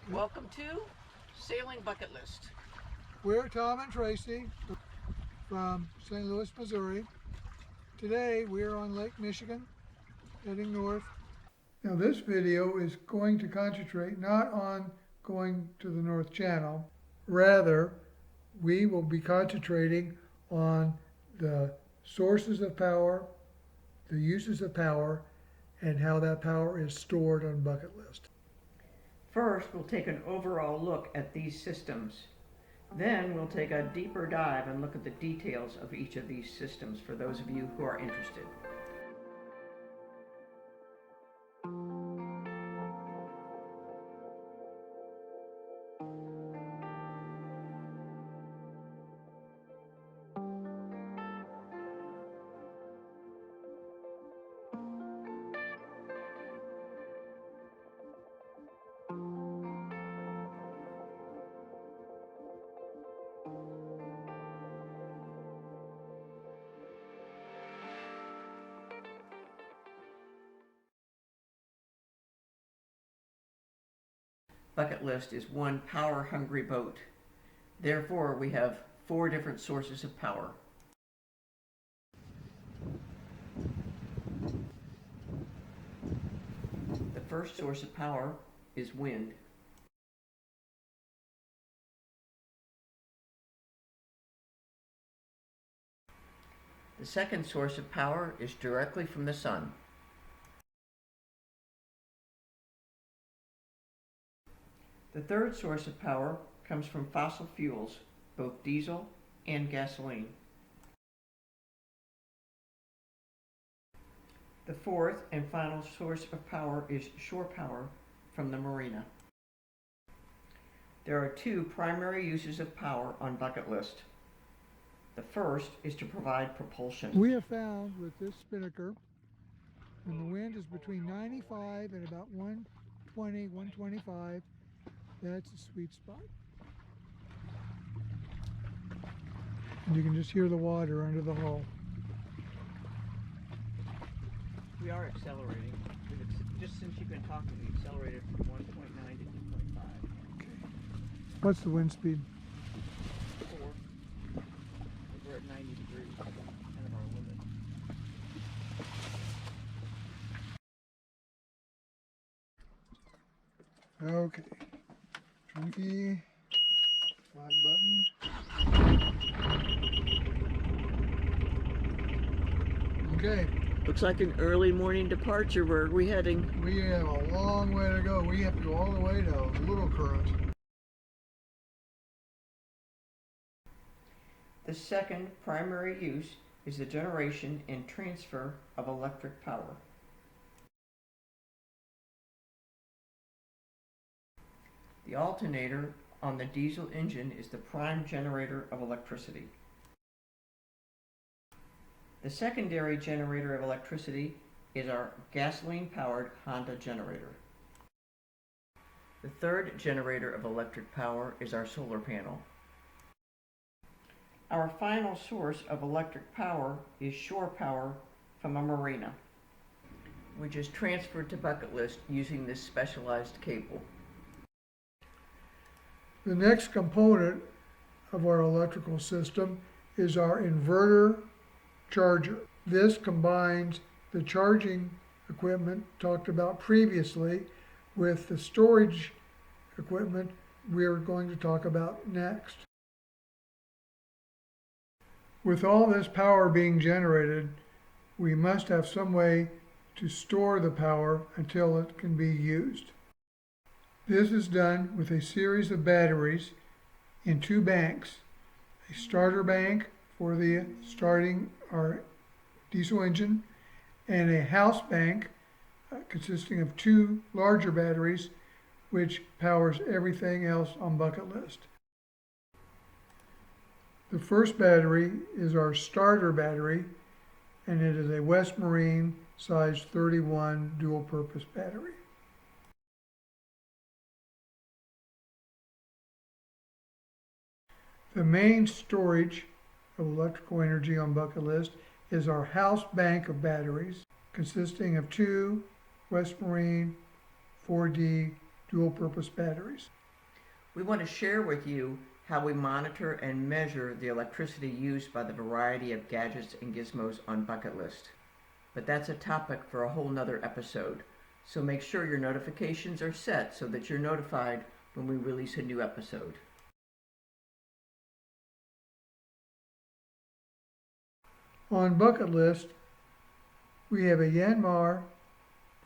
Welcome to Sailing Bucket List. We're Tom and Tracy from St. Louis, Missouri. Today we're on Lake Michigan, heading north. Now this video is going to concentrate not on going to the North Channel. Rather, we will be concentrating on the sources of power, the uses of power, and how that power is stored on Bucket List. First, we'll take an overall look at these systems. Then we'll take a deeper dive and look at the details of each of these systems for those of you who are interested. Bucket List is one power-hungry boat. Therefore, we have 4 different sources of power. The first source of power is wind. The second source of power is directly from the sun. The third source of power comes from fossil fuels, both diesel and gasoline. The fourth and final source of power is shore power from the marina. There are 2 primary uses of power on Bucket List. The first is to provide propulsion. We have found with this spinnaker, when the wind is between 95 and about 120, 125, that's a sweet spot. And you can just hear the water under the hull. We are accelerating. Just since you've been talking, we accelerated from 1.9 to 2.5. Okay. What's the wind speed? 4. We're at 90 degrees, kind of our limit. Okay. Chunky. Flag button. Okay. Looks like an early morning departure. Where are we heading? We have a long way to go. We have to go all the way to Little Current. The second primary use is the generation and transfer of electric power. The alternator on the diesel engine is the prime generator of electricity. The secondary generator of electricity is our gasoline-powered Honda generator. The third generator of electric power is our solar panel. Our final source of electric power is shore power from a marina, which is transferred to Bucket List using this specialized cable. The next component of our electrical system is our inverter charger. This combines the charging equipment talked about previously with the storage equipment we're going to talk about next. With all this power being generated, we must have some way to store the power until it can be used. This is done with a series of batteries in 2 banks, a starter bank for the starting our diesel engine, and a house bank consisting of 2 larger batteries which powers everything else on Bucket List. The first battery is our starter battery, and it is a West Marine size 31 dual purpose battery. The main storage of electrical energy on Bucket List is our house bank of batteries, consisting of 2 West Marine 4D dual-purpose batteries. We want to share with you how we monitor and measure the electricity used by the variety of gadgets and gizmos on Bucket List. But that's a topic for a whole nother episode, so make sure your notifications are set so that you're notified when we release a new episode. On Bucket List, we have a Yanmar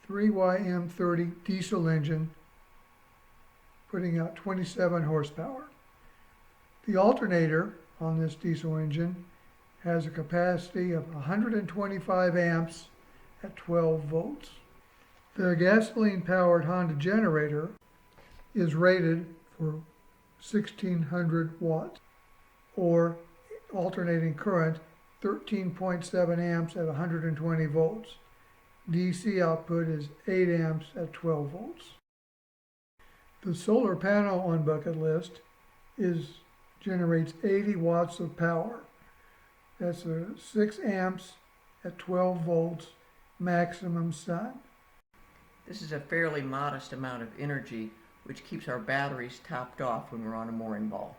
3YM30 diesel engine putting out 27 horsepower. The alternator on this diesel engine has a capacity of 125 amps at 12 volts. The gasoline-powered Honda generator is rated for 1600 watts, or alternating current 13.7 amps at 120 volts. DC output is 8 amps at 12 volts. The solar panel on Bucket List generates 80 watts of power. That's 6 amps at 12 volts maximum sun. This is a fairly modest amount of energy, which keeps our batteries topped off when we're on a mooring ball.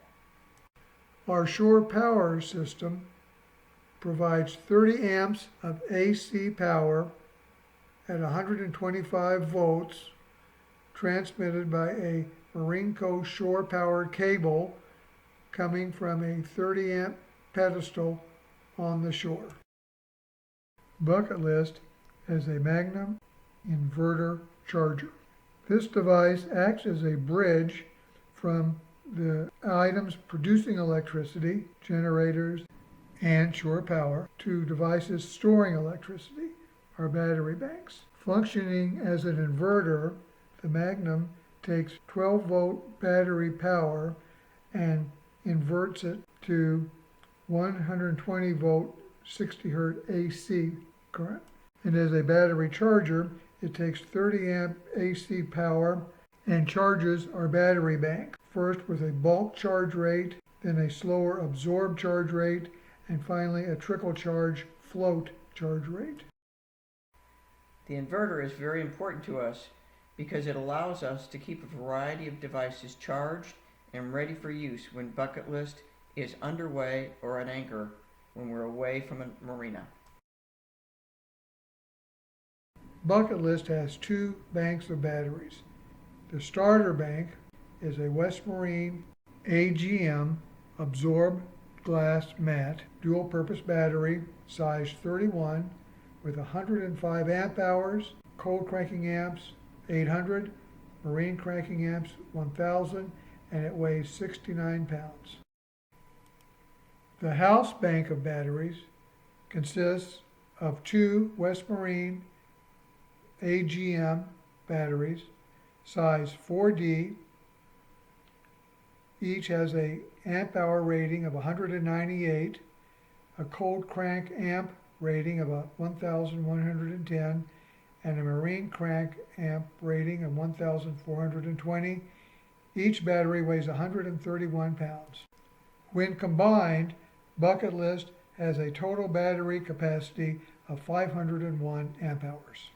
Our shore power system provides 30 amps of AC power at 125 volts, transmitted by a Marinco shore powered cable coming from a 30 amp pedestal on the shore. Bucket List has a Magnum inverter charger. This device acts as a bridge from the items producing electricity, generators, and shore power, to devices storing electricity, our battery banks. Functioning as an inverter, the Magnum takes 12-volt battery power and inverts it to 120-volt 60-hertz AC current. And as a battery charger, it takes 30 amp AC power and charges our battery bank, first with a bulk charge rate, then a slower absorb charge rate, and finally a trickle charge float charge rate. The inverter is very important to us because it allows us to keep a variety of devices charged and ready for use when Bucket List is underway or at anchor when we're away from a marina. Bucket List has 2 banks of batteries. The starter bank is a West Marine AGM absorb glass mat dual-purpose battery, size 31, with 105 amp hours, cold cranking amps 800, marine cranking amps 1000, and it weighs 69 pounds. The house bank of batteries consists of 2 West Marine AGM batteries, size 4D. Each has a amp hour rating of 198, a cold crank amp rating of 1110, and a marine crank amp rating of 1420. Each battery weighs 131 pounds. When combined, Bucket List has a total battery capacity of 501 amp hours.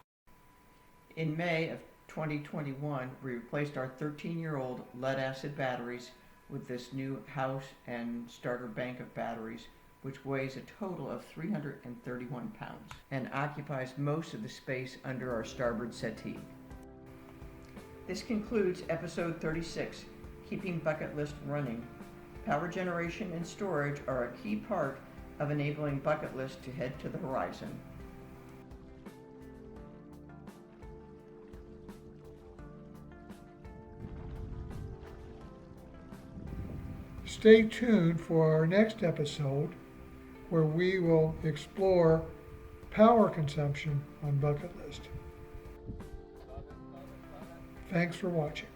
In May of 2021, we replaced our 13-year-old lead-acid batteries with this new house and starter bank of batteries, which weighs a total of 331 pounds and occupies most of the space under our starboard settee. This concludes episode 36, Keeping Bucket List Running. Power generation and storage are a key part of enabling Bucket List to head to the horizon. Stay tuned for our next episode, where we will explore power consumption on Bucket List. Thanks for watching.